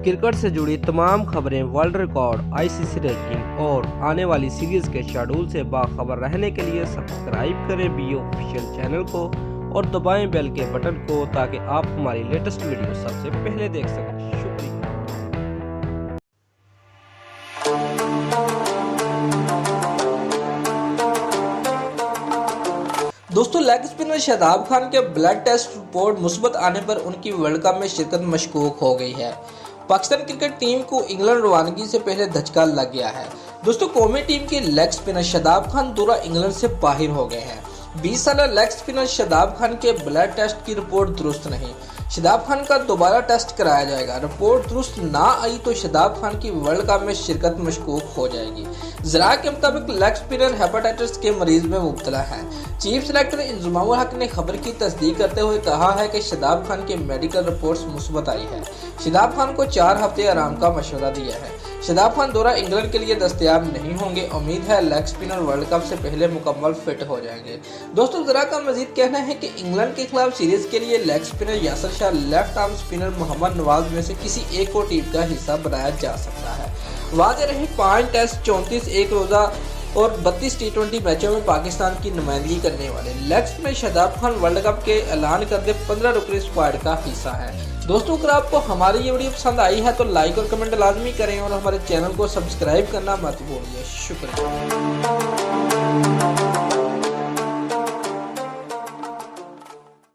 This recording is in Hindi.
क्रिकेट से जुड़ी तमाम खबरें, वर्ल्ड रिकॉर्ड, आईसीसी रैंकिंग और आने वाली सीरीज के शेड्यूल से बाखबर रहने के लिए सब्सक्राइब करें बी ऑफिशियल चैनल को और दबाएं बेल के बटन को ताकि आप हमारी लेटेस्ट वीडियो सबसे पहले देख सकें। शुक्रिया। दोस्तों, लेग स्पिनर शादाब खान के ब्लड टेस्ट रिपोर्ट मुस्बत आने पर उनकी वर्ल्ड कप में शिरकत मशकूक हो गई है। पाकिस्तान क्रिकेट टीम को इंग्लैंड रवानगी से पहले धचका लग गया है। दोस्तों, कौमी टीम के लेग स्पिनर शादाब खान दौरा इंग्लैंड से बाहर हो गए हैं। 20 साल लेग स्पिनर शादाब खान के ब्लड टेस्ट की रिपोर्ट दुरुस्त नहीं। शादाब खान का दोबारा टेस्ट कराया जाएगा। रिपोर्ट दुरुस्त ना आई तो शादाब खान की वर्ल्ड कप में शिरकत मशकूक हो जाएगी। जरा के मुताबिक लेग स्पिनर हेपेटाइटिस के मरीज में मुब्तला है। चीफ सेलेक्टर इंजमामुल हक ने खबर की तस्दीक करते हुए कहा है कि शादाब खान की मेडिकल रिपोर्ट्स मुस्बत आई है। शादाब खान को 4 हफ्ते आराम का मशवरा दिया है। शादाब खान दौरा इंग्लैंड के लिए दस्तयाब नहीं होंगे। उम्मीद है लेग स्पिनर वर्ल्ड कप से पहले मुकम्मल फिट हो जाएंगे। दोस्तों, जरा का मजीद कहना है कि इंग्लैंड के खिलाफ सीरीज के लिए leg spinner Yasir Shah, left arm spinner Mohammad Nawaz में से किसी एक को टीम का हिस्सा बनाया जा सकता है। वाज़ेह रहे 5 टेस्ट, 34 एक रोजा और 32 T20 मैचों में पाकिस्तान की नुमाइंदगी करने वाले leg spinner Shadab Khan world cup के ऐलान करते 15 रुकनी स्क्वाड का हिस्सा है। दोस्तों, अगर आपको हमारी ये वीडियो पसंद आई है तो लाइक और कमेंट लाजमी करें और हमारे चैनल को सब्सक्राइब करना मत भूलिए। शुक्रिया।